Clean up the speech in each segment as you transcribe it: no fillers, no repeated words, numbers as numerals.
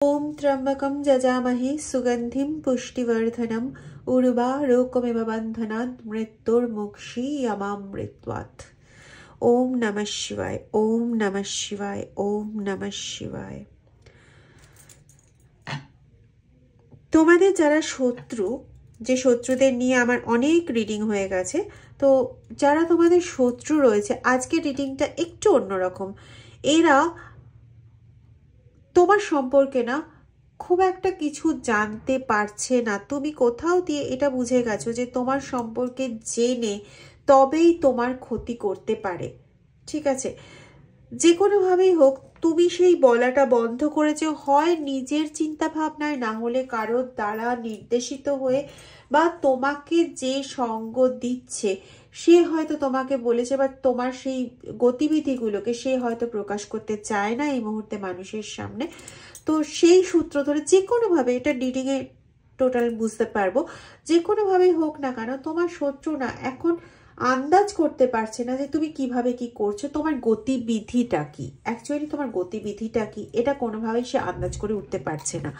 ओम त्र्यंबकं यजामहे सुगंधिं पुष्टिवर्धनम् उर्वारुकमिव बन्धनात् मृत्युर्मुक्षीयमामृत्वात्। ओम नमः शिवाय, ओम नमः शिवाय, ओम नमः शिवाय। তোমাদের যারা শত্রু, যে শত্রুদের নিয়ে আমার অনেক রিডিং হয়ে গেছে, তো যারা তোমাদের শত্রু রয়েছে, আজকের রিডিংটা একটু অন্যরকম। এরা তোমার সম্পর্কে না খুব একটা কিছু জানতে পারছে না। তুমি কোথাও দিয়ে এটা বুঝে গেছো যে তোমার সম্পর্কে জেনে তবেই তোমার ক্ষতি করতে পারে। ঠিক আছে, যে কোনোভাবেই হোক তুমি সেই বলাটা বন্ধ করেছো, হয় নিজের চিন্তা ভাবনায়, না হলে কারোর দ্বারা নির্দেশিত হয়ে, বা তোমাকে যে সঙ্গ দিচ্ছে সে হয়তো তোমাকে বলেছে, বা তোমার সেই গতিবিধিগুলোকে সে হয়তো প্রকাশ করতে চায় না এই মুহূর্তে মানুষের সামনে। তো সেই সূত্র ধরে যে কোনোভাবে, এটা রিডিংয়ে টোটাল বুঝতে পারবো, যে কোনোভাবেই হোক না কেন তোমার শত্রু না এখন আন্দাজ করতে পারছে না যে তুমি কিভাবে কি করছো, তোমার গতিবিধিটা কি, অ্যাকচুয়ালি তোমার গতিবিধিটা কি, এটা কোনোভাবেই সে আন্দাজ করে উঠতে পারছে না।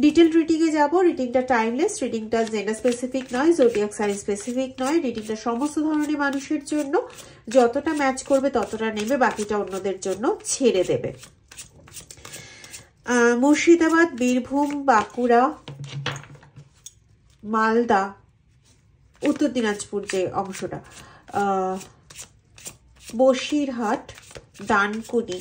ডিটেল রিডিংয়ে যাব। রিডিংটা টাইমলেস, রিডিংটা জেন্ডার স্পেসিফিক নয়, জোডিয়াক সাইন স্পেসিফিক নয়। রিডিংটা সমস্ত ধরনের মানুষের জন্য, যতটা ম্যাচ করবে ততটা নেবে, বাকিটা অন্যদের জন্য ছেড়ে দেবে। মুর্শিদাবাদ, বীরভূম, বাঁকুড়া, মালদা, উত্তর দিনাজপুর যে অংশটা, বসিরহাট, ডানকুনি,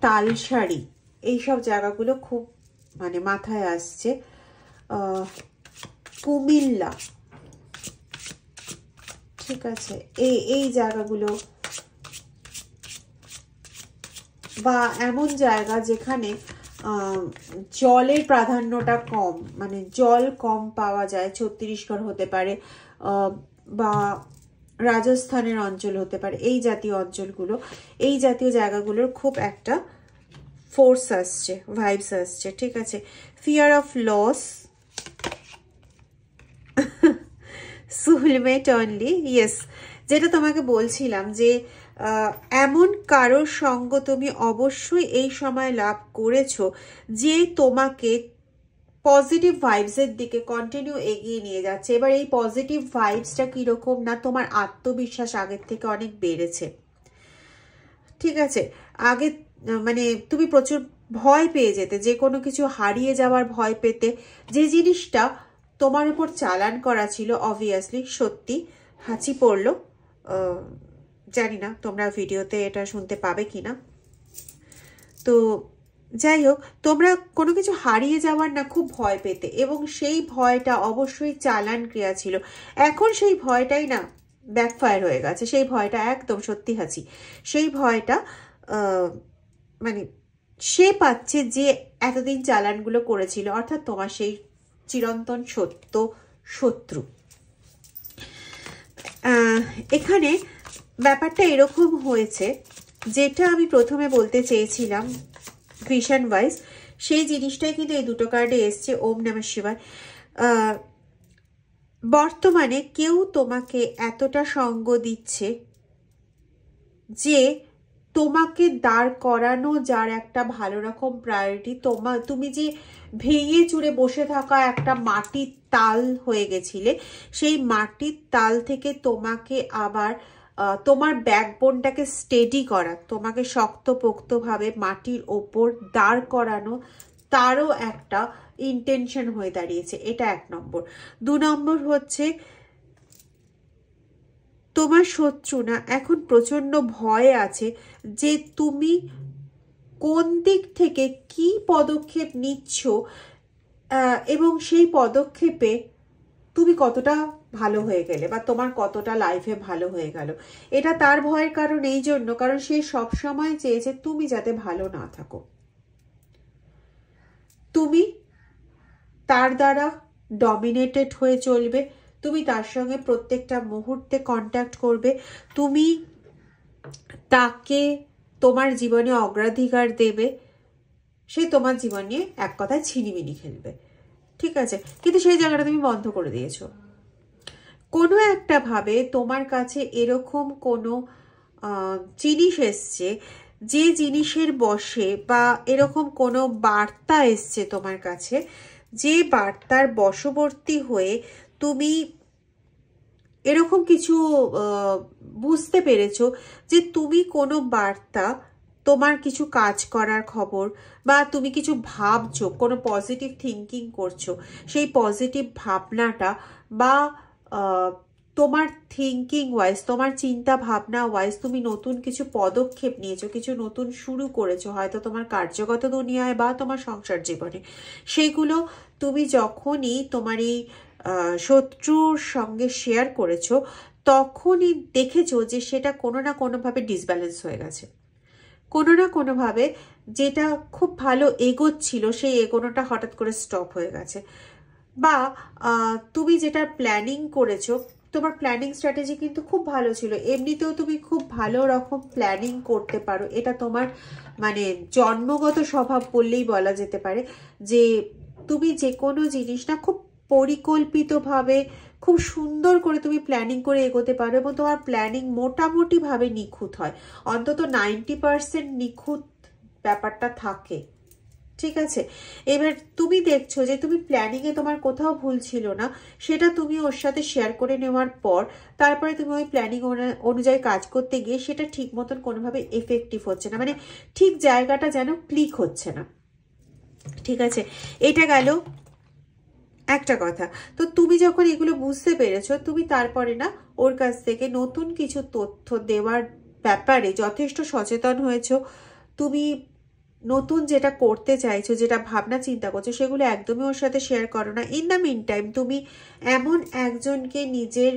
তালসারি, এইসব জায়গাগুলো খুব মানে মাথায় আসছে। কুমিল্লা, ঠিক আছে, এই জায়গাগুলো, বা এমন জায়গা যেখানে জলের প্রাধান্যটা কম, মানে জল কম পাওয়া যায়, ছত্তিশগড় হতে পারে, বা রাজস্থানের অঞ্চল হতে পারে, এই জাতীয় অঞ্চলগুলো, এই জাতীয় জায়গাগুলোর খুব একটা ফোর্স আসছে, ভাইবস আসছে। ঠিক আছে, fear of loss, soulmate only, yes, যেটা তোমাকে বলছিলাম যে এমন কারোর সঙ্গ তুমি অবশ্যই এই সময় লাভ করেছো যে তোমাকে পজিটিভ ভাইবসের দিকে কন্টিনিউ এগিয়ে নিয়ে যাচ্ছে। এবার এই পজিটিভ ভাইবসটা কিরকম না, তোমার আত্মবিশ্বাস আগের থেকে অনেক বেড়েছে। ঠিক আছে, আগে মানে তুমি প্রচুর ভয় পেয়ে যেতে, যে কোনো কিছু হারিয়ে যাওয়ার ভয় পেতে, যে জিনিসটা তোমার উপর চালান করা ছিল, অবভিয়াসলি সত্যি হাঁচি পড়লো। জানি না তোমরা ভিডিওতে এটা শুনতে পাবে কিনা। তো যাই হোক, তোমরা কোনো কিছু হারিয়ে যাওয়ার না খুব ভয় পেতে, এবং সেই ভয়টা অবশ্যই চালান ক্রিয়া ছিল। এখন সেই ভয়টাই না ব্যাকফায়ার হয়ে গেছে, সেই ভয়টা একদম সত্যি হাঁচি, সেই ভয়টা মানে সে পাচ্ছে যে এতদিন চালানগুলো করেছিল, অর্থাৎ তোমার সেই চিরন্তন সত্য শত্রু। এখানে ব্যাপারটা এরকম হয়েছে, যেটা আমি প্রথমে বলতে চেয়েছিলাম ভিশন ওয়াইজ, সেই জিনিসটাই কিন্তু এই দুটো কার্ডে এসছে। ওম নমঃ শিবায়। বর্তমানে কেউ তোমাকে এতটা সঙ্গ দিচ্ছে যে তোমাকে দাঁড় করানো যার একটা ভালো রকম প্রায়োরিটি, তুমি যে ভেঙে চুরে বসে থাকা একটা মাটির তাল হয়ে গেছিলে, সেই মাটির তাল থেকে তোমাকে আবার তোমার ব্যাকবোনটাকে স্টেডি করা, তোমাকে শক্তপোক্তভাবে মাটির ওপর দাঁড় করানো, তারও একটা ইন্টেনশন হয়ে দাঁড়িয়েছে। এটা 1 নম্বর। 2 নম্বর হচ্ছে তোমার শত্রু না এখন প্রচন্ড ভয়ে আছে যে তুমি কোন দিক থেকে কি পদক্ষেপ নিচ্ছ, এবং সেই পদক্ষেপে তুমি কতটা ভালো হয়ে গেলে, বা তোমার কতটা লাইফে ভালো হয়ে গেল। এটা তার ভয়ের কারণ এই জন্য, কারণ সে সবসময় চেয়েছে তুমি যাতে ভালো না থাকো, তুমি তার দ্বারা ডমিনেটেড হয়ে চলবে, তুমি তার সঙ্গে প্রত্যেকটা মুহূর্তে কন্ট্যাক্ট করবে, তুমি তাকে তোমার জীবনে অগ্রাধিকার দেবে, সে তোমার জীবন নিয়ে এক কথায় ছিনিমিনি খেলবে। ঠিক আছে, কিন্তু সেই জায়গাটা তুমি বন্ধ করে দিয়েছো। কোনো একটা ভাবে তোমার কাছে এরকম কোনো জিনিস এসছে যে জিনিসের বশে বা এরকম কোনো বার্তা এসছে তোমার কাছে, যে বার্তার বশবর্তী হয়ে তুমি এরকম কিছু বুঝতে পেরেছো যে তুমি কোনো বার্তা, তোমার কিছু কাজ করার খবর বা তুমি কিছু ভাবছো, কোনো পজিটিভ থিঙ্কিং করছো, সেই পজিটিভ ভাবনাটা বা তোমার থিঙ্কিং ওয়াইজ, তোমার চিন্তা ভাবনা ওয়াইজ তুমি নতুন কিছু পদক্ষেপ নিয়েছো, কিছু নতুন শুরু করেছো, হয়তো তোমার কার্যগত দুনিয়ায় বা তোমার সংসার জীবনে। সেইগুলো তুমি যখনই তোমার এই শত্রুর সঙ্গে শেয়ার করেছো, তখনই দেখেছো যে সেটা কোনো না কোনোভাবে ডিসব্যালেন্স হয়ে গেছে। কোনো না কোনোভাবে যেটা খুব ভালো এগোচ্ছিল, সেই এগোনোটা হঠাৎ করে স্টপ হয়ে গেছে। বা তুমি যেটা প্ল্যানিং করেছো, তোমার প্ল্যানিং স্ট্র্যাটেজি কিন্তু খুব ভালো ছিল, এমনিতেও তুমি খুব ভালো রকম প্ল্যানিং করতে পারো, এটা তোমার মানে জন্মগত স্বভাব বললেই বলা যেতে পারে, যে তুমি যে কোনো জিনিস না খুব পরিকল্পিতভাবে খুব সুন্দর করে তুমি প্ল্যানিং করে এগোতে পারো, এবং তোমার প্ল্যানিং মোটামুটিভাবে নিখুঁত হয়, অন্তত 90% নিখুঁত ব্যাপারটা থাকে। ঠিক আছে, এবার তুমি দেখছো যে তুমি প্ল্যানিংয়ে তোমার কোথাও ভুল ছিল না, সেটা তুমি ওর সাথে শেয়ার করে নেওয়ার পর তারপরে তুমি ওই প্ল্যানিং অনুযায়ী কাজ করতে গিয়ে সেটা ঠিক মতন কোনোভাবে এফেক্টিভ হচ্ছে না, মানে ঠিক জায়গাটা যেন ক্লিক হচ্ছে না। ঠিক আছে, এটা গেল একটা কথা। তো তুমি যখন এগুলো বুঝতে পেরেছো, তুমি তারপরে না ওর কাছ থেকে নতুন কিছু তথ্য দেওয়ার ব্যাপারে যথেষ্ট সচেতন হয়েছো। তুমি নতুন যেটা করতে চাইছো, যেটা ভাবনা চিন্তা করছো, সেগুলো একদমই ওর সাথে শেয়ার করো না। ইন দ্য মিন টাইম তুমি এমন একজনকে নিজের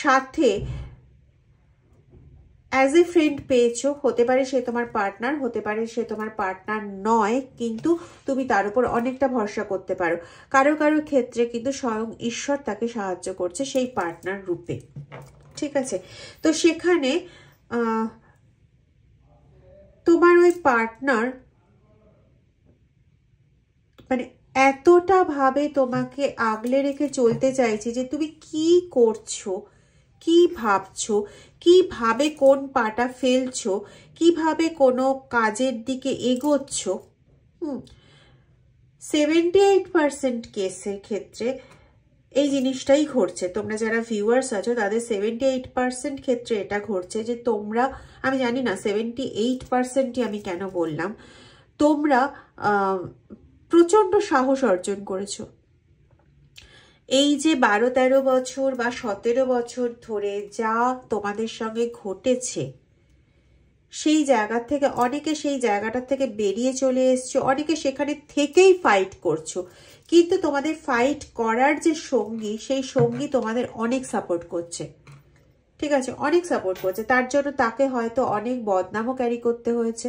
সাথে অ্যাজ এ ফ্রেন্ড পেয়েছো, হতে পারে সে তোমার পার্টনার, হতে পারে সে তোমার পার্টনার নয়, কিন্তু তুমি তার উপর অনেকটা ভরসা করতে পারো। কারো কারো ক্ষেত্রে কিন্তু স্বয়ং ঈশ্বর তাকে সাহায্য করছে সেই পার্টনার রূপে। ঠিক আছে, তো সেখানে তোমার ওই পার্টনার মানে এতটা ভাবে তোমাকে আগলে রেখে চলতে চাইছে যে তুমি কি করছো, কি ভাবছো, কিভাবে কোন পাটা ফেলছো, কিভাবে কোনো কাজের দিকে এগোচ্ছ। 78% কেসের ক্ষেত্রে এই জিনিসটাই ঘটছে। তোমরা যারা ভিউয়ার্স আছো তাদের 78% ক্ষেত্রে এটা ঘটছে যে তোমরা, আমি জানি না 78%ই আমি কেন বললাম, তোমরা প্রচন্ড সাহস অর্জন করেছো। এই যে 12-13 বছর বা 17 বছর ধরে যা তোমাদের সঙ্গে ঘটেছে, সেই জায়গা থেকে অনেকে সেই জায়গাটা থেকে বেরিয়ে চলে এসছো, অনেকে সেখানে থেকেই ফাইট করছো, কিন্তু তোমাদের ফাইট করার যে সঙ্গী, সেই সঙ্গী তোমাদের অনেক সাপোর্ট করছে। ঠিক আছে, অনেক সাপোর্ট করছে, তার জন্য তাকে হয়তো অনেক বদনামও ক্যারি করতে হয়েছে,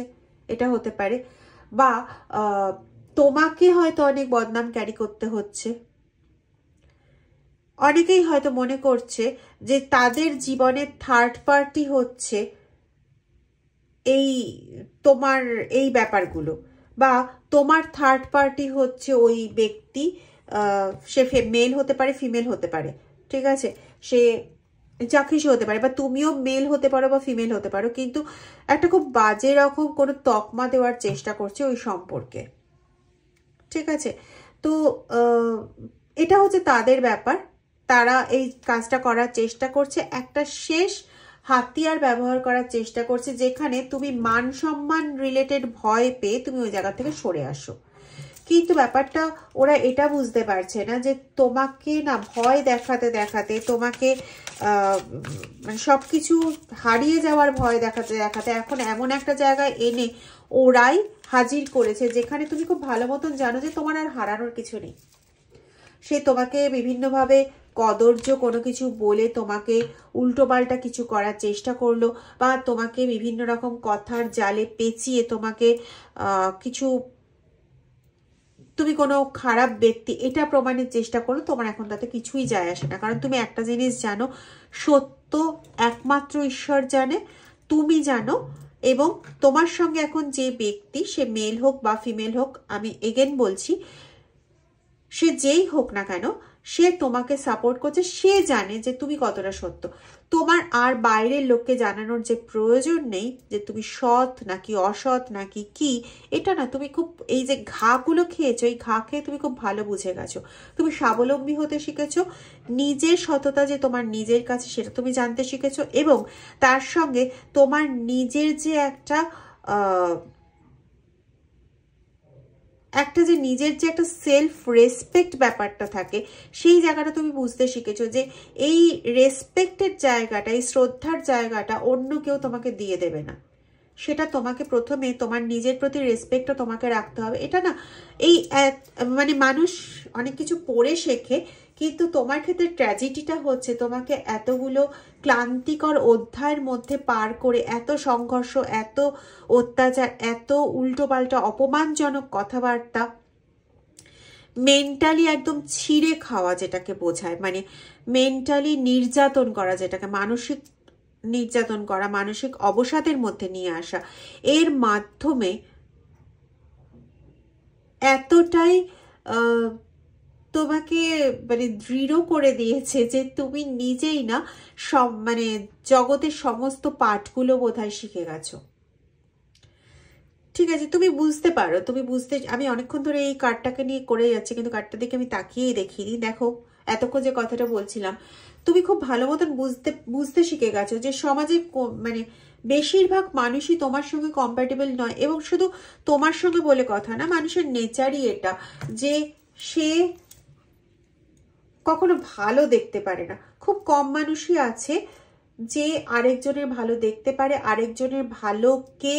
এটা হতে পারে, বা তোমাকে হয়তো অনেক বদনাম ক্যারি করতে হচ্ছে। অনেকেই হয়তো মনে করছে যে তাদের জীবনের থার্ড পার্টি হচ্ছে এই তোমার এই ব্যাপারগুলো, বা তোমার থার্ড পার্টি হচ্ছে ওই ব্যক্তি, সে মেল হতে পারে, ফিমেল হতে পারে। ঠিক আছে, সে যা কিছু হতে পারে, বা তুমিও মেল হতে পারো বা ফিমেল হতে পারো, কিন্তু একটা খুব বাজে রকম কোনো তকমা দেওয়ার চেষ্টা করছে ওই সম্পর্কে। ঠিক আছে, তো এটা হচ্ছে তাদের ব্যাপার, তারা এই কাজটা করার চেষ্টা করছে, একটা শেষ হাতিয়ার ব্যবহার করার চেষ্টা করছে, যেখানে তুমি মান সম্মান রিলেটেড ভয় পেয়ে তুমি ওই জায়গা থেকে সরে আসো। কিন্তু ব্যাপারটা ওরা এটা বুঝতে পারছে না যে তোমাকে না ভয় দেখাতে দেখাতে, তোমাকে মানে সবকিছু হারিয়ে যাওয়ার ভয় দেখাতে দেখাতে এখন এমন একটা জায়গায় এনে ওরাই হাজির করেছে যেখানে তুমি খুব ভালো মতন জানো যে তোমার আর হারানোর কিছু নেই। সে তোমাকে বিভিন্নভাবে কদর্য কোনো কিছু বলে তোমাকে উল্টোপাল্টা কিছু করার চেষ্টা করলো, বা তোমাকে বিভিন্ন রকম কথার জালে পেঁচিয়ে তোমাকে কিছু, তুমি কোনো খারাপ ব্যক্তি এটা প্রমাণের চেষ্টা করলো, তোমার এখন তাতে কিছুই যায় আসে না। কারণ তুমি একটা জিনিস জানো, সত্য একমাত্র ঈশ্বর জানে, তুমি জানো, এবং তোমার সঙ্গে এখন যে ব্যক্তি, সে মেল হোক বা ফিমেল হোক, আমি এগেন বলছি, সে যেই হোক না কেন, সে তোমাকে সাপোর্ট করছে, সে জানে যে তুমি কতটা সত্য। তোমার আর বাইরের লোককে জানানোর যে প্রয়োজন নেই যে তুমি সৎ নাকি অসৎ নাকি কি, এটা না। তুমি খুব এই যে ঘাগুলো খেয়েছো, এই ঘা খেয়ে তুমি খুব ভালো বুঝে গেছো। তুমি স্বাবলম্বী হতে শিখেছো, নিজের সততা যে তোমার নিজের কাছে সেটা তুমি জানতে শিখেছো, এবং তার সঙ্গে তোমার নিজের যে একটা যে নিজের যে একটা সেলফ রেসপেক্ট ব্যাপারটা থাকে, সেই জায়গাটা তুমি বুঝতে শিখেছো যে এই রেসপেক্টের জায়গাটা, এই শ্রদ্ধার জায়গাটা অন্য কেউ তোমাকে দিয়ে দেবে না। সেটা তোমাকে প্রথমে তোমার নিজের প্রতি রেসপেক্টটা তোমাকে রাখতে হবে। এটা না এই মানে মানুষ অনেক কিছু পড়ে শেখে, কিন্তু তোমার ক্ষেত্রে ট্র্যাজেডিটা হচ্ছে তোমাকে এতগুলো ক্লান্তিকর অধ্যায়ের মধ্যে পার করে, এত সংঘর্ষ, এত অত্যাচার, এত উল্টোপাল্টা অপমানজনক কথাবার্তা, মেন্টালি একদম ছিঁড়ে খাওয়া যেটাকে বোঝায়, মানে মেন্টালি নির্যাতন করা, যেটাকে মানসিক নির্যাতন করা, মানসিক অবসাদের মধ্যে নিয়ে আসা, এর মাধ্যমে এতটাই তোমাকে মানে দৃঢ় করে দিয়েছে যে তুমি নিজেই না মানে জগতের সমস্ত পাঠগুলো বোধহয় শিখে গেছো। ঠিক আছে, তুমি বুঝতে পারো, তুমি বুঝতে, আমি অনেকক্ষণ ধরে এই কার্ডটাকে নিয়ে করে যাচ্ছি, কিন্তু কার্ডটা দেখে আমি তাকিয়েই দেখিনি। দেখো এতক্ষণ যে কথাটা বলছিলাম, তুমি খুব ভালো মতন বুঝতে শিখে গেছো যে সমাজে মানে বেশিরভাগ মানুষই তোমার সঙ্গে কম্প্যাটেবল নয়। এবং শুধু তোমার সঙ্গে বলে কথা না, মানুষের নেচারই এটা যে সে কখনো ভালো দেখতে পারে না। খুব কম মানুষই আছে যে আরেকজনের ভালো দেখতে পারে, আরেকজনের ভালোকে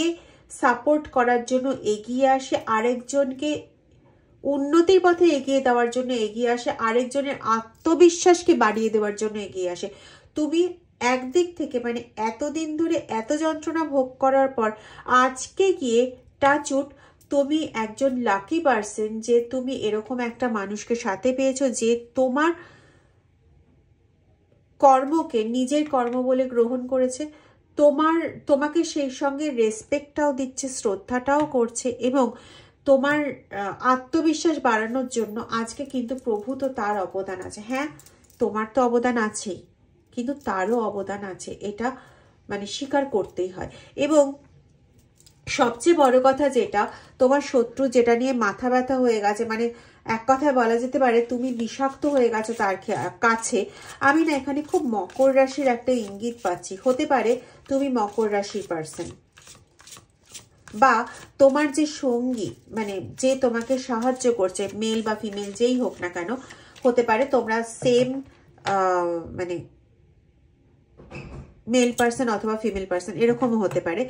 সাপোর্ট করার জন্য এগিয়ে আসে, আরেকজনকে উন্নতির পথে এগিয়ে দেওয়ার জন্য এগিয়ে আসে, আরেকজনের আত্মবিশ্বাসকে বাড়িয়ে দেওয়ার জন্য এগিয়ে আসে। তুমি একদিক থেকে মানে এতদিন ধরে এত যন্ত্রণা ভোগ করার পর আজকে গিয়ে টাচউড তুমি একজন লাকি পার্সন যে তুমি এরকম একটা মানুষকে সাথে পেয়েছো যে তোমার কর্মকে নিজের কর্ম বলে গ্রহণ করেছে, তোমাকে সেই সঙ্গে রেসপেক্টটাও দিচ্ছে, শ্রদ্ধাটাও করছে, এবং তোমার আত্মবিশ্বাস বাড়ানোর জন্য আজকে কিন্তু প্রভু তো তার অবদান আছে। হ্যাঁ, তোমার তো অবদান আছেই, কিন্তু তারও অবদান আছে, এটা মানে স্বীকার করতেই হয়। এবং সবচেয়ে বড় কথা যেটা, তোমার শত্রু যেটা নিয়ে মাথা ব্যথা হয়ে গেছে, মানে এক কথায় বলা যেতে পারে তুমি বিষাক্ত হয়ে গেছো তার কাছে। আমি না এখানে খুব মকর রাশির একটা ইঙ্গিত পাচ্ছি। হতে পারে তুমি মকর রাশির পার্সন, বা তোমার যে সঙ্গী মানে যে তোমাকে সাহায্য করছে, মেল বা ফিমেল যেই হোক না কেন, হতে পারে তোমরা সেম মানে মেল পার্সন অথবা ফিমেল পার্সন, এরকমও হতে পারে।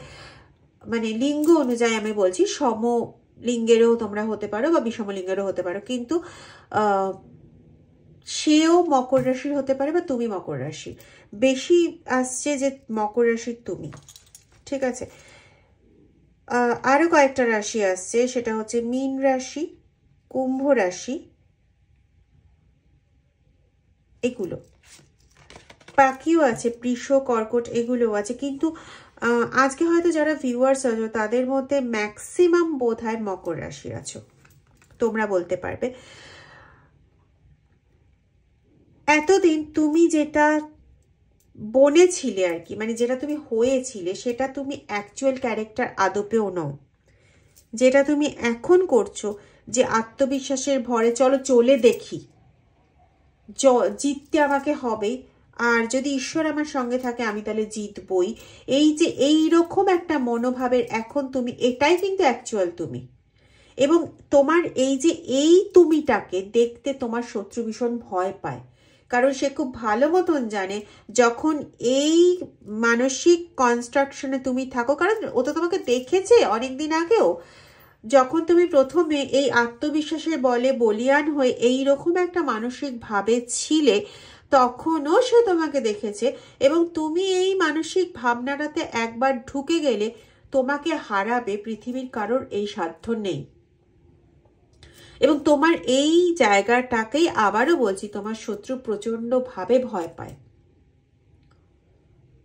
মানে লিঙ্গ অনুযায়ী আমি বলছি, সম লিঙ্গেরও তোমরা হতে পারো বা বিষম লিঙ্গেরও হতে পারো, কিন্তু সেও মকর রাশির হতে পারে বা তুমি মকর রাশি। বেশি আসছে যে মকর রাশির তুমি। ঠিক আছে, আরো কয়েকটা রাশি আসছে, সেটা হচ্ছে মীন রাশি, কুম্ভ রাশি, এগুলো বাকিও আছে, বৃষ, কর্কট, এগুলো আছে। কিন্তু আজকে হয়তো যারা ভিউয়ার্স আছো তাদের মধ্যে ম্যাক্সিমাম বোধহয় মকর রাশি আছো, তোমরা বলতে পারবে। এতদিন তুমি যেটা বনেছিলে আর কি, মানে যেটা তুমি হয়েছিলে, সেটা তুমি অ্যাকচুয়াল ক্যারেক্টার আদপেও নও। যেটা তুমি এখন করছো যে আত্মবিশ্বাসের ভরে চলে দেখি, জিততে আমাকে হবেই, আর যদি ঈশ্বর আমার সঙ্গে থাকে আমি তাহলে জিতবই, এই যে এইরকম একটা মনোভাবের এখন তুমি, এটাই কিন্তু অ্যাকচুয়াল তুমি। এবং তোমার এই যে এই তুমিটাকে দেখতে তোমার শত্রু ভীষণ ভয় পায়, কারণ সে খুব ভালো মতন জানে যখন এই মানসিক কনস্ট্রাকশনে তুমি থাকো, কারণ ও তো তোমাকে দেখেছে অনেকদিন আগেও, যখন তুমি প্রথমে এই আত্মবিশ্বাসের বলে বলিয়ান হয়ে এইরকম একটা মানসিক ভাবে ছিলে, তখনও সে তোমাকে দেখেছে। এবং তুমি এই মানসিক ভাবনাটাতে একবার ঢুকে গেলে তোমাকে হারাবে পৃথিবীর কারোর এই সাধ্য নেই। এবং তোমার এই জায়গাটাকেই আবারও বলছি, তোমার শত্রু প্রচন্ডভাবে ভয় পায়,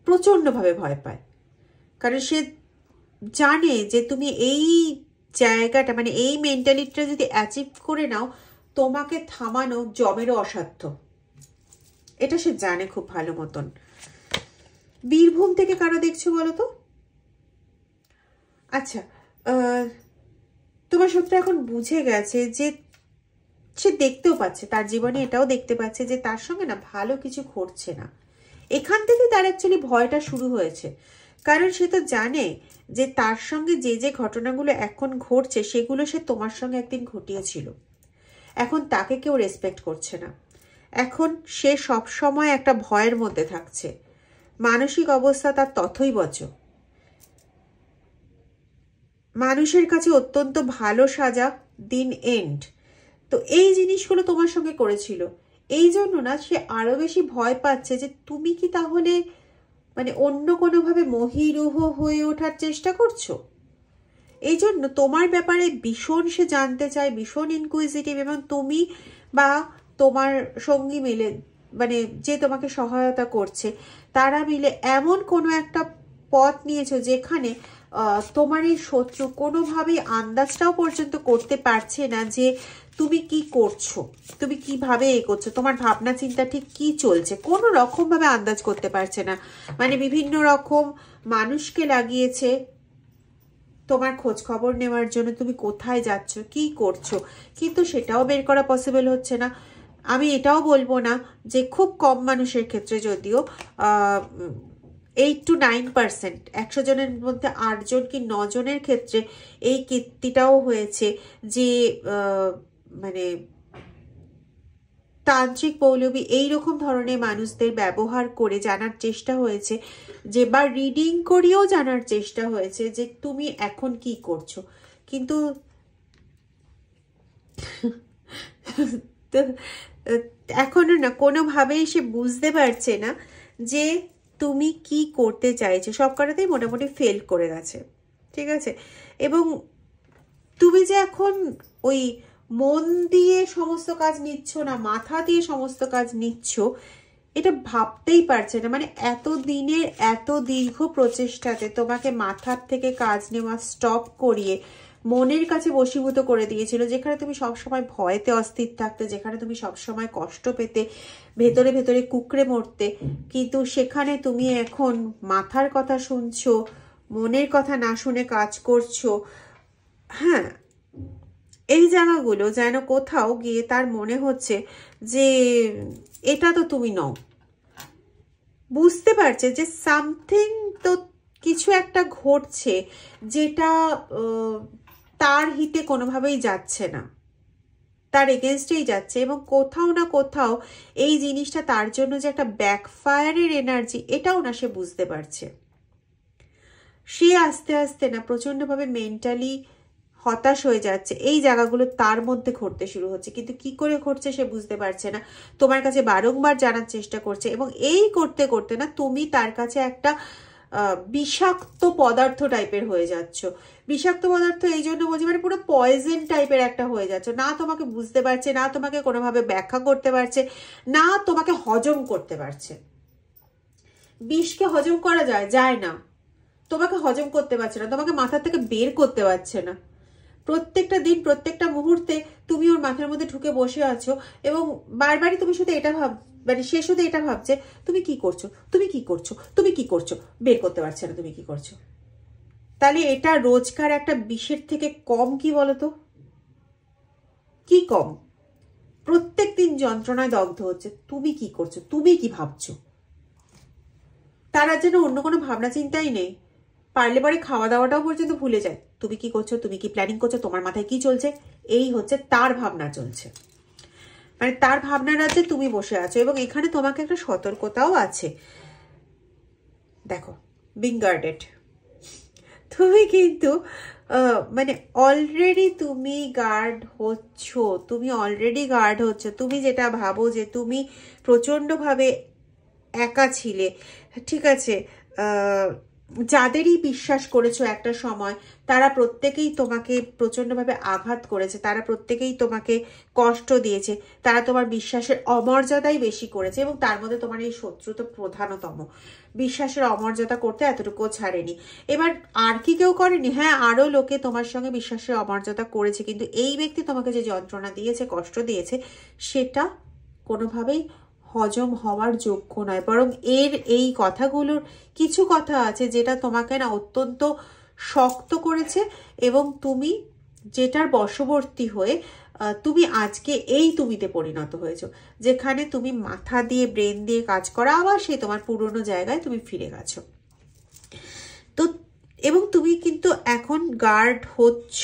প্রচন্ডভাবে ভয় পায়, কারণ সে জানে যে তুমি এই জায়গাটা মানে এই মেন্টালিটিটা যদি অ্যাচিভ করে নাও, তোমাকে থামানো জমেরও অসাধ্য, এটা সে জানে খুব ভালো মতন। বীরভূম থেকে কারো দেখছো বলো তো? আচ্ছা, তোমার শত্রু এখন বুঝে গেছে যে, সে দেখতেও পাচ্ছে, তার জীবনে এটাও দেখতে পাচ্ছে যে তার সঙ্গে না ভালো কিছু ঘটছে না। এখান থেকে তার অ্যাকচুয়ালি ভয়টা শুরু হয়েছে, কারণ সে তো জানে যে তার সঙ্গে যে যে ঘটনাগুলো এখন ঘটছে সেগুলো সে তোমার সঙ্গে একদিন ঘটিয়েছিল। এখন তাকে কেউ রেসপেক্ট করছে না, এখন সে সব সময় একটা ভয়ের মধ্যে থাকছে, মানসিক অবস্থা তার তথই বচ। মানুষের কাছে অত্যন্ত ভালো সাজা, দিন এন্ড। তো এই জিনিসগুলো তোমার সঙ্গে করেছিল, এই জন্য না সে আরো বেশি ভয় পাচ্ছে যে তুমি কি তাহলে মানে অন্য কোনোভাবে মহিরুহ হয়ে ওঠার চেষ্টা করছো। এই জন্য তোমার ব্যাপারে ভীষণ সে জানতে চায়, ভীষণ ইনকুইজিটিভ, এবং তুমি বা তোমার সঙ্গী মিলে মানে যে তোমাকে সহায়তা করছে তারা মিলে এমন কোনো একটা পথ নিয়েছো যেখানে তোমার এই শত্রু কোনোভাবেই আন্দাজটাও পর্যন্ত করতে পারছে না যে তুমি কি করছো, তুমি কিভাবে এগোচ্ছো, তোমার ভাবনা চিন্তা ঠিক কি চলছে, কোনো রকম ভাবে আন্দাজ করতে পারছে না। মানে বিভিন্ন রকম মানুষকে লাগিয়েছে তোমার খোঁজ খবর নেওয়ার জন্য, তুমি কোথায় যাচ্ছ, কি করছো, কিন্তু সেটাও বের করা পসিবল হচ্ছে না। আমি এটাও বলবো না যে খুব কম মানুষের ক্ষেত্রে, যদিও 8 to 9%, 100 জনের মধ্যে 8 জন কি 9 জনের ক্ষেত্রে এই কীর্তিটাও হয়েছে যে মানে তান্ত্রিক পৌলবী এইরকম ধরনের মানুষদের ব্যবহার করে জানার চেষ্টা হয়েছে যে, বা রিডিং করিয়েও জানার চেষ্টা হয়েছে যে তুমি এখন কি করছো, কিন্তু এখনো না কোনোভাবেই সে বুঝতে পারছে না যে তুমি কি করতে চাইছো। সব কটাতেই মোটামুটি ফেল করে গেছে, ঠিক আছে। এবং তুমি যে এখন ওই মন দিয়ে সমস্ত কাজ নিচ্ছ না, মাথা দিয়ে সমস্ত কাজ নিচ্ছ, এটা ভাবতেই পারছে না। মানে এত দিনের এত দীর্ঘ প্রচেষ্টাতে তোমাকে মাথার থেকে কাজ নেওয়া স্টপ করিয়ে মনের কাছে বশীভূত করে দিয়েছিল, যেখানে তুমি সবসময় ভয়েতে অস্থির থাকতে, যেখানে তুমি সবসময় কষ্ট পেতে, ভেতরে ভেতরে কুকড়ে মরতে, কিন্তু সেখানে তুমি এখন মাথার কথা শুনছো, মনের কথা না শুনে কাজ করছো। হ্যাঁ, এই জায়গাগুলো যেন কোথাও গিয়ে তার মনে হচ্ছে যে এটা তো তুমি নও। বুঝতে পারছে যে সামথিং তো কিছু একটা ঘটছে যেটা তার হিতে কোনোভাবেই যাচ্ছে না, তার এগেনস্টেই যাচ্ছে, এবং কোথাও না কোথাও এই জিনিসটা তার জন্য যে একটা ব্যাকফায়ারের এনার্জি, এটাও না সে বুঝতে পারছে। সে আস্তে আস্তে না প্রচন্ডভাবে মেন্টালি হতাশ হয়ে যাচ্ছে। এই জায়গাগুলো তার মধ্যে ঘটতে শুরু হচ্ছে, কিন্তু কি করে ঘটছে সে বুঝতে পারছে না। তোমার কাছে বারংবার জানার চেষ্টা করছে, এবং এই করতে করতে না তুমি তার কাছে একটা বিষাক্ত পদার্থ টাইপের হয়ে যাচ্ছ। বিষাক্ত পদার্থ এই জন্য বলছি, মানে পুরো পয়জন টাইপের একটা হয়ে যাচ্ছ। না তোমাকে বুঝতে পারছে, না তোমাকে কোনোভাবে ব্যাখ্যা করতে পারছে, না তোমাকে হজম করতে পারছে। বিষকে হজম করা যায়? যায় না। তোমাকে হজম করতে পারছে না, তোমাকে মাথা থেকে বের করতে পারছে না। প্রত্যেকটা দিন প্রত্যেকটা মুহূর্তে তুমি ওর মাথার মধ্যে ঢুকে বসে আছো, এবং বারবারই তুমি শুধু এটা মানে সে শুধু এটা ভাবছে তুমি কি করছো, তুমি কি করছো, তুমি কি করছো, বের করতে পারছে না তুমি কি করছো। তাহলে এটা রোজকার একটা বিষের থেকে কম কি বলতো? কি কম? প্রত্যেক দিন যন্ত্রণায় দগ্ধ হচ্ছে। তুমি কি করছো, তুমি কি ভাবছো? তারা যেন অন্য কোনো ভাবনা চিন্তাই নেই। পারলে পরে খাওয়া দাওয়াটাও পর্যন্ত ভুলে যায়। তুমি কি করছো, তুমি কি প্ল্যানিং করছো, তোমার মাথায় কি চলছে, এই হচ্ছে তার ভাবনা চলছে। মানে তার ভাবনার রাজ্যে তুমি বসে আছো, এবং এখানে তোমাকে একটা সতর্কতাও আছে। দেখো, বিং গার্ডেড। তুমি কিন্তু মানে অলরেডি তুমি গার্ড হচ্ছ, তুমি অলরেডি গার্ড হচ্ছ। তুমি যেটা ভাবো যে তুমি প্রচন্ডভাবে একা ছিলে, ঠিক আছে, যাদেরই বিশ্বাস করেছো একটা সময়, তারা প্রত্যেকেই তোমাকে প্রচন্ডভাবে আঘাত করেছে, তারা প্রত্যেকেই তোমাকে কষ্ট দিয়েছে, তারা তোমার বিশ্বাসের অমর্যাদাই বেশি করেছে, এবং তার মধ্যে তোমার এই শত্রু তো প্রধানতম। বিশ্বাসের অমর্যাদা করতে এতটুকু ছাড়েনি। এবার আর কি কেউ করেনি? হ্যাঁ, আরো লোকে তোমার সঙ্গে বিশ্বাসের অমর্যাদা করেছে, কিন্তু এই ব্যক্তি তোমাকে যে যন্ত্রণা দিয়েছে, কষ্ট দিয়েছে, সেটা কোনোভাবেই হজম হওয়ার যোগ্য নয়। বরং এর এই কথাগুলোর কিছু কথা আছে যেটা তোমাকে না অত্যন্ত শক্ত করেছে, এবং তুমি যেটার বশবর্তী হয়ে তুমি আজকে এই তুমিতে পরিণত হয়েছো, যেখানে তুমি মাথা দিয়ে ব্রেন দিয়ে কাজ করা, আবার সেই তোমার পুরনো জায়গায় তুমি ফিরে গেছো। তো এবং তুমি কিন্তু এখন গার্ড হচ্ছ,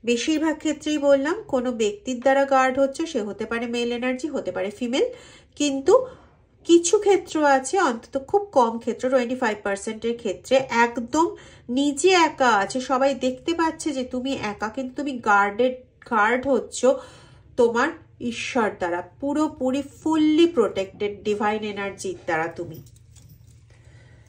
বেশিরভাগ ক্ষেত্রেই বললাম কোনো ব্যক্তির দ্বারা গার্ড হচ্ছে, সে হতে পারে মেল এনার্জি, হতে পারে ফিমেল, কিন্তু কিছু ক্ষেত্র আছে, অন্তত খুব কম ক্ষেত্র, 25%-এর ক্ষেত্রে একদম নিজে একা আছে, সবাই দেখতে পাচ্ছে যে তুমি একা, কিন্তু তুমি গার্ড হচ্ছ তোমার ঈশ্বর দ্বারা, পুরোপুরি ফুললি প্রোটেক্টেড ডিভাইন এনার্জির দ্বারা তুমি।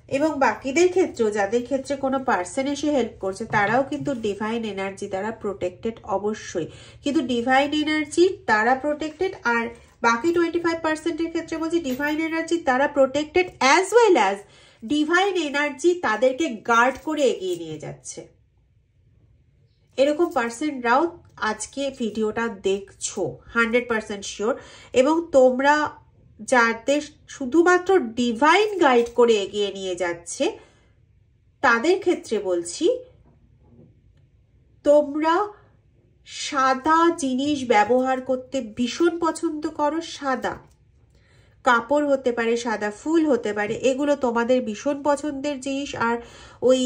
এবং বাকিদের ক্ষেত্রেও, যাদের ক্ষেত্রে কোনো পার্সন এসে হেল্প করছে, তারাও কিন্তু ডিভাইন এনার্জি দ্বারা প্রোটেক্টেড অবশ্যই, কিন্তু ডিভাইন এনার্জি দ্বারা প্রোটেক্টেড। আর বাকি 25%-এর ক্ষেত্রে বলছি ডিভাইন এনার্জি দ্বারা protected as well as divine energy তাদেরকে গার্ড করে এগিয়ে নিয়ে যাচ্ছে। এরকম পার্সনরাও আজকে ভিডিওটা দেখছো 100% শিওর। এবং তোমরা যাদের শুধুমাত্র ডিভাইন গাইড করে এগিয়ে নিয়ে যাচ্ছে, তাদের ক্ষেত্রে বলছি, তোমরা সাদা জিনিস ব্যবহার করতে ভীষণ পছন্দ করো। সাদা কাপড় হতে পারে, সাদা ফুল হতে পারে, এগুলো তোমাদের ভীষণ পছন্দের জিনিস। আর ওই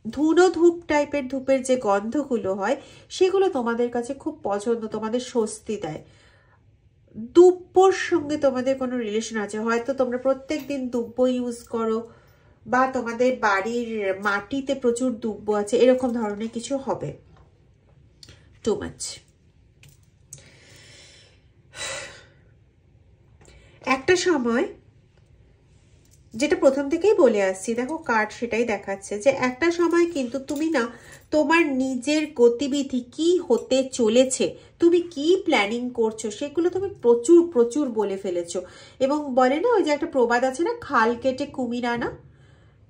ধুনো ধূপ টাইপের ধূপের যে গন্ধগুলো হয়, সেগুলো তোমাদের কাছে খুব পছন্দ, তোমাদের স্বস্তি দেয়। দুব্বর সঙ্গে তোমাদের কোনো রিলেশন আছে, হয়তো তোমরা প্রত্যেক দিন দুব্ব ইউজ করো, বা তোমাদের বাড়ির মাটিতে প্রচুর দুব্ব আছে, এরকম ধরনের কিছু হবে। Too much. একটা সময়, যেটা প্রথম থেকেই বলে আসছি, দেখো কার্ড সেটাই দেখাচ্ছে যে একটা সময় কিন্তু তুমি না তোমার নিজের গতিবিধি কি হতে চলেছে, তুমি কি প্ল্যানিং করছো, সেগুলো তুমি প্রচুর প্রচুর বলে ফেলেছো। এবং বলে না, ওই যে একটা প্রবাদ আছে না, খাল কেটে কুমির আনা,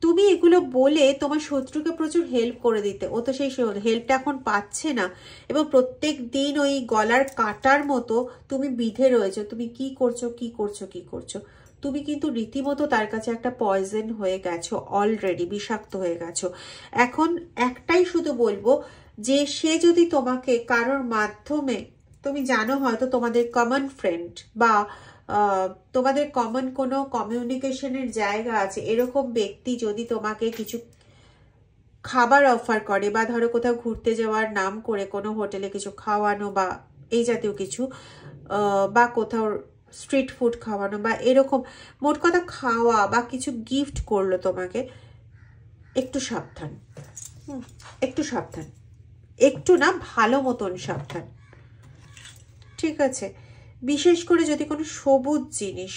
তুমি এগুলো বলে তোমার শত্রুকে প্রচুর হেল্প করে দিতে, ও তো সেই হেল্পটা এখন পাচ্ছে না, এবং প্রত্যেক দিন ওই গলার কাটার মতো তুমি বিধে রয়েছো, তুমি কি করছো কি করছো কি করছো। তুমি কিন্তু রীতিমতো তার কাছে একটা পয়জন হয়ে গেছো, অলরেডি বিষাক্ত হয়ে গেছো। এখন একটাই শুধু বলবো যে সে যদি তোমাকে কারোর মাধ্যমে, তুমি জানো হয়তো তোমাদের কমন ফ্রেন্ড বা তোমাদের কমন কোনো কমিউনিকেশনের জায়গা আছে, এরকম ব্যক্তি যদি তোমাকে কিছু খাবার অফার করে, বা ধরো কোথাও ঘুরতে যাওয়ার নাম করে কোনো হোটেলে কিছু খাওয়ানো বা এই জাতীয় কিছু, বা কোথাও স্ট্রিট ফুড খাওয়ানো, বা এরকম মোট কথা খাওয়া বা কিছু গিফট করলো তোমাকে, একটু সাবধান, একটু সাবধান, একটু না ভালো মতন সাবধান, ঠিক আছে? বিশেষ করে যদি কোনো সবুজ জিনিস,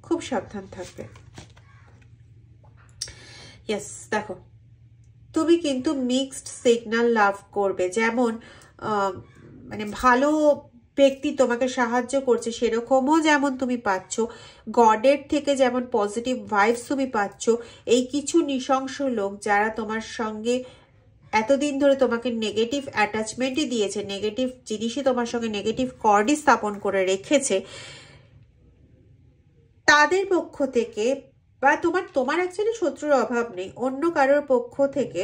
খুব সাবধান থাকবে। ইয়েস, দেখো তুমি কিন্তু মিক্সড সিগন্যাল লাভ করবে, যেমন মানে ভালো ব্যক্তি তোমাকে সাহায্য করছে সেরকমও যেমন তুমি পাচ্ছ, গডের থেকে যেমন পজিটিভ ভাইবস তুমি পাচ্ছ, এই কিছু নৃশংস লোক যারা তোমার সঙ্গে এতদিন ধরে তোমাকে নেগেটিভ অ্যাটাচমেন্টই দিয়েছে, নেগেটিভ জিনিসই তোমার সঙ্গে নেগেটিভ কর্ডই স্থাপন করে রেখেছে, তাদের পক্ষ থেকে, বা তোমার অ্যাকচুয়ালি শত্রুর অভাব নেই, অন্য কারোর পক্ষ থেকে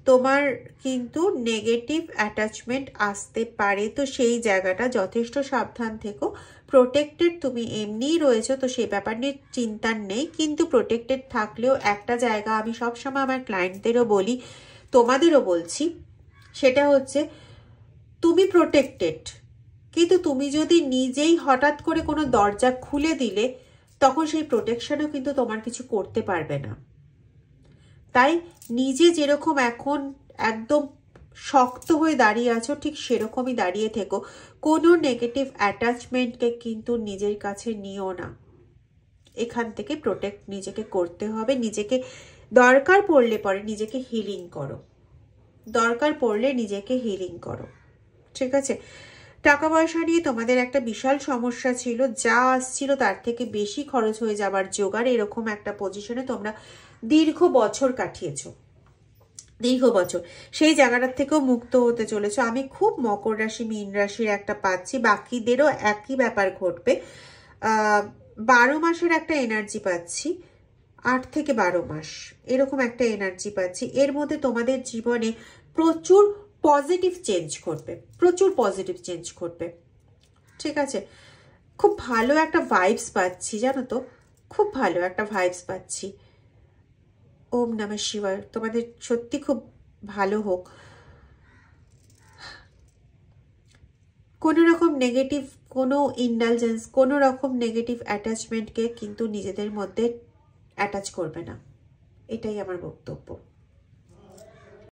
তোমার কিন্তু নেগেটিভ অ্যাটাচমেন্ট আসতে পারে। তো সেই জায়গাটা যথেষ্ট সাবধান থেকো। প্রোটেক্টেড তুমি এমনিই রয়েছো, তো সেই ব্যাপার নিয়ে চিন্তার নেই, কিন্তু প্রোটেক্টেড থাকলেও একটা জায়গা আমি সবসময় আমার ক্লায়েন্টদেরও বলি, তোমাদেরও বলছি, সেটা হচ্ছে তুমি প্রোটেক্টেড, কিন্তু তুমি যদি নিজেই হঠাৎ করে কোনো দরজা খুলে দিলে, তখন সেই প্রোটেকশনও কিন্তু তোমার কিছু করতে পারবে না। তাই নিজে যেরকম এখন একদম শক্ত হয়ে দাঁড়িয়ে আছো, ঠিক সেরকমই দাঁড়িয়ে থেকো। কোনো নেগেটিভ অ্যাটাচমেন্টকে কিন্তু নিজের কাছে নিও না। এখান থেকে প্রোটেক্ট নিজেকে করতে হবে। নিজেকে দরকার পড়লে পরে নিজেকে হিলিং করো, দরকার পড়লে নিজেকে হিলিং করো, ঠিক আছে? টাকা পয়সা নিয়ে তোমাদের একটা বিশাল সমস্যা ছিল, যা আসছিল তার থেকে বেশি খরচ হয়ে যাবার জোগাড়, এরকম একটা পজিশনে তোমরা দীর্ঘ বছর কাটিয়েছো, দীর্ঘ বছর। সেই জায়গাটার থেকেও মুক্ত হতে চলেছ। আমি খুব মকর রাশি, মীন রাশির একটা পাচ্ছি, বাকিদেরও একই ব্যাপার ঘটবে। 12 মাসের একটা এনার্জি পাচ্ছি, 8 থেকে 12 মাস এরকম একটা এনার্জি পাচ্ছি। এর মধ্যে তোমাদের জীবনে প্রচুর পজিটিভ চেঞ্জ ঘটবে, প্রচুর পজিটিভ চেঞ্জ ঘটবে, ঠিক আছে? খুব ভালো একটা ভাইবস পাচ্ছি, জানো তো, খুব ভালো একটা ভাইবস পাচ্ছি। ওম নমঃ শিবায়। তোমাদের সত্যি খুব ভালো হোক। কোনো রকম নেগেটিভ কোনো ইন্ডালজেন্স, কোনো রকম নেগেটিভ অ্যাটাচমেন্টকে কিন্তু নিজেদের মধ্যে অ্যাটাচ করবে না, এটাই আমার বক্তব্য।